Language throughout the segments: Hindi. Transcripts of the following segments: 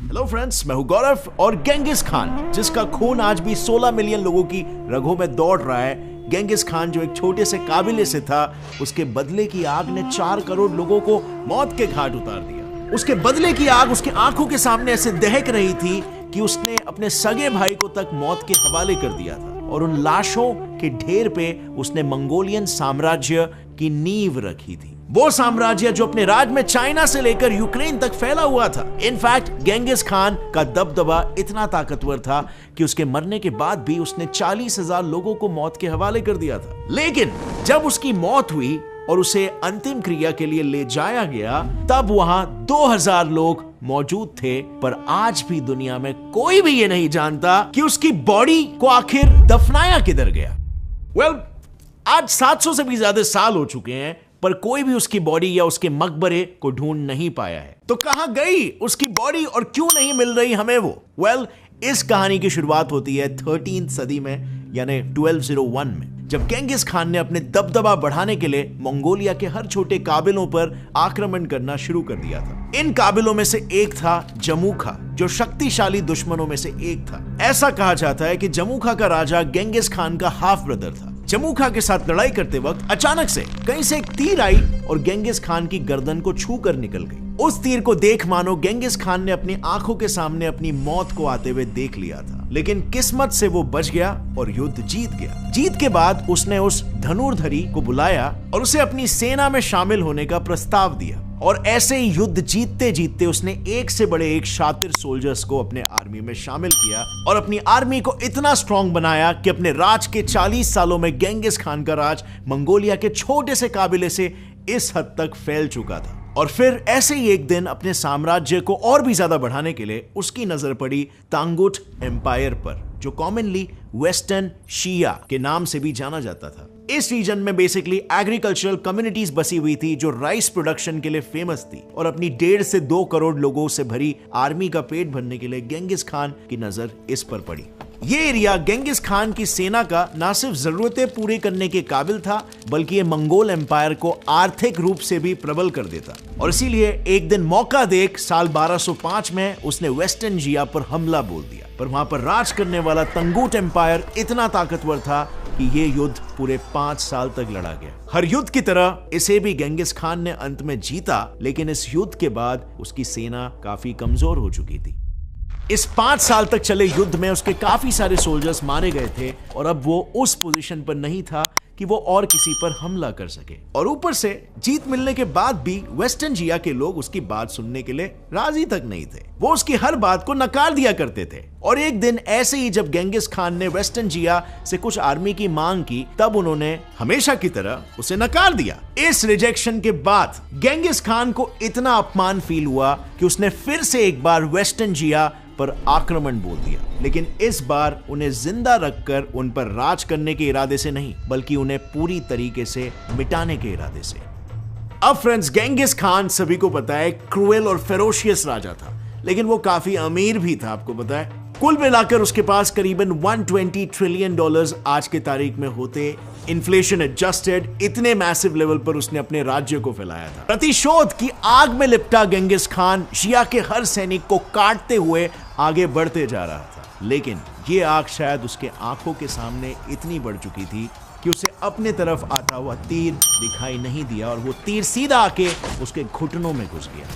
हेलो फ्रेंड्स, मैं हूं गौरव और गेंगिस खान, जिसका खून आज भी 16 मिलियन लोगों की रगों में दौड़ रहा है। गेंगिस खान जो एक छोटे से काबिले से था, उसके बदले की आग ने 4 करोड़ लोगों को मौत के घाट उतार दिया। उसके बदले की आग उसके आंखों के सामने ऐसे दहक रही थी कि उसने अपने सगे भाई को तक मौत के हवाले कर दिया था, और उन लाशों के ढेर पे उसने मंगोलियन साम्राज्य की नींव रखी थी। वो साम्राज्य जो अपने राज में चाइना से लेकर यूक्रेन तक फैला हुआ था। इनफैक्ट गेंगिस खान का दबदबा इतना ताकतवर था कि उसके मरने के बाद भी उसने 40,000 लोगों को मौत के हवाले कर दिया था। लेकिन जब उसकी मौत हुई और उसे अंतिम क्रिया के लिए ले जाया गया, तब वहां 2000 लोग मौजूद थे। पर आज भी दुनिया में कोई भी ये नहीं जानता कि उसकी बॉडी को आखिर दफनाया किधर गया। आज 700 से भी ज्यादा साल हो चुके हैं, पर कोई भी उसकी बॉडी या उसके मकबरे को ढूंढ नहीं पाया है। तो कहां गई उसकी बॉडी और क्यों नहीं मिल रही हमें वो? इस कहानी की शुरुआत होती है 13वीं सदी में, यानी 1201 में, जब गेंगिस खान ने अपने दबदबा बढ़ाने के लिए मंगोलिया के हर छोटे काबिलों पर आक्रमण करना शुरू कर दिया था। इन काबिलों में से एक था जमुखा, जो शक्तिशाली दुश्मनों में से एक था। ऐसा कहा जाता है कि जमुखा का राजा गेंगिस खान का हाफ ब्रदर था। जमुखा के साथ लड़ाई करते वक्त अचानक से कहीं से एक तीर आई और गेंगिस खान की गर्दन को छू कर निकल गई। उस तीर को देख मानो गेंगिस खान ने अपनी आंखों के सामने अपनी मौत को आते हुए देख लिया था। लेकिन किस्मत से वो बच गया और युद्ध जीत गया। जीत के बाद उसने उस धनुर्धरी को बुलाया और उसे अपनी सेना में शामिल होने का प्रस्ताव दिया। और ऐसे ही युद्ध जीतते जीतते उसने एक से बड़े एक शातिर सोल्जर्स को अपने आर्मी में शामिल किया और अपनी आर्मी को इतना स्ट्रांग बनाया कि अपने राज के 40 सालों में गेंगिस खान का राज मंगोलिया के छोटे से काबिले से इस हद तक फैल चुका था। और फिर ऐसे ही एक दिन अपने साम्राज्य को और भी ज्यादा बढ़ाने के लिए उसकी नजर पड़ी तांगुट एम्पायर पर, जो कॉमनली वेस्टर्न शिया के नाम से भी जाना जाता था। इस रीजन में बेसिकली एग्रीकल्चरल कम्युनिटीज बसी हुई थी जो राइस प्रोडक्शन के लिए फेमस थी, और अपनी 1.5 से 2 करोड़ लोगों से भरी आर्मी का पेट भरने के लिए गेंगिस खान की नजर इस पर पड़ी। ये एरिया गेंगिस खान की सेना का न सिर्फ जरूरतें पूरी करने के काबिल था, बल्कि ये मंगोल एम्पायर को आर्थिक रूप से भी प्रबल कर देता। और इसीलिए एक दिन मौका देख साल 1205 में उसने वेस्टर्न जिया पर हमला बोल दिया। पर वहां पर राज करने वाला तंगुट एम्पायर इतना ताकतवर था कि ये युद्ध पूरे 5 साल तक लड़ा गया। हर युद्ध की तरह इसे भी गेंगिस खान ने अंत में जीता, लेकिन इस युद्ध के बाद उसकी सेना काफी कमजोर हो चुकी थी। इस 5 साल तक चले युद्ध में उसके काफी सारे सोल्जर्स मारे गए थे, और अब वो उस पोजीशन पर नहीं था कि वो और किसी पर हमला कर सके। और ऊपर से जीत मिलने के बाद भी वेस्टर्न जिया के लोग उसकी बात सुनने के लिए राजी तक नहीं थे। वो उसकी हर बात को नकार दिया करते थे। और एक दिन ऐसे ही जब गेंगिस खान ने वेस्टर्न जिया से कुछ आर्मी की मांग की, तब उन्होंने हमेशा की तरह उसे नकार दिया। इस रिजेक्शन के बाद गेंगिस खान को इतना अपमान फील हुआ कि उसने फिर से एक बार वेस्टर्न जिया पर आक्रमण बोल दिया, लेकिन इस बार उन्हें जिंदा रखकर उन पर राज करने के इरादे से नहीं, बल्कि उन्हें पूरी तरीके से मिटाने के इरादे से। अब फ्रेंड्स, गेंगिस खान सभी को पता है क्रूएल और फेरोशियस राजा था, लेकिन वो काफी अमीर भी था। आपको पता है कुल मिलाकर उसके पास करीबन $120 ट्रिलियन आज के तारीख में होते। इन्फ्लेशन एडजस्टेड इतने मैसिव लेवल पर उसने अपने राज्य को फैलाया था। प्रतिशोध की आग में लिपटा गेंगिस खान शिया के हर सैनिक को काटते हुए आगे बढ़ते जा रहा था, लेकिन ये आग शायद उसके आंखों के सामने इतनी बढ़ चुकी थी कि उसे अपने तरफ आता हुआ तीर दिखाई नहीं दिया, और वो तीर सीधा आके उसके घुटनों में घुस गया।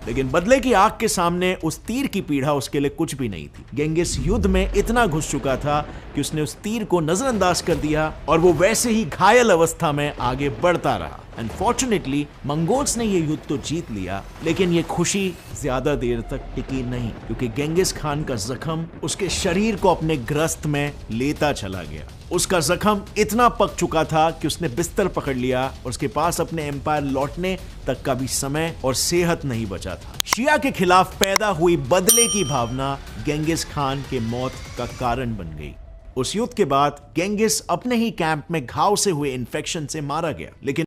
लेकिन बदले की आग के सामने उस तीर की पीड़ा उसके लिए कुछ भी नहीं थी। गेंगिस युद्ध में इतना घुस चुका था कि उसने उस तीर को नजरअंदाज कर दिया, और वो वैसे ही घायल अवस्था में आगे बढ़ता रहा। अनफॉर्चुनेटली मंगोल्स ने ये युद्ध तो जीत लिया, लेकिन ये खुशी ज्यादा देर तक टिकी नहीं, क्योंकि गेंगिस खान का जख्म उसके शरीर को अपने ग्रस्त में लेता चला गया। उसका जख्म इतना पक चुका था कि उसने बिस्तर पकड़ लिया, और उसके पास अपने एम्पायर लौटने तक का भी समय और सेहत नहीं बचा था। शिया के खिलाफ पैदा हुई बदले की भावना गेंगिस खान के मौत का कारण बन गई। उस युद्ध के बाद गेंगिस अपने ही कैंप में घाव से हुए इन्फेक्शन से मारा गया, लेकिन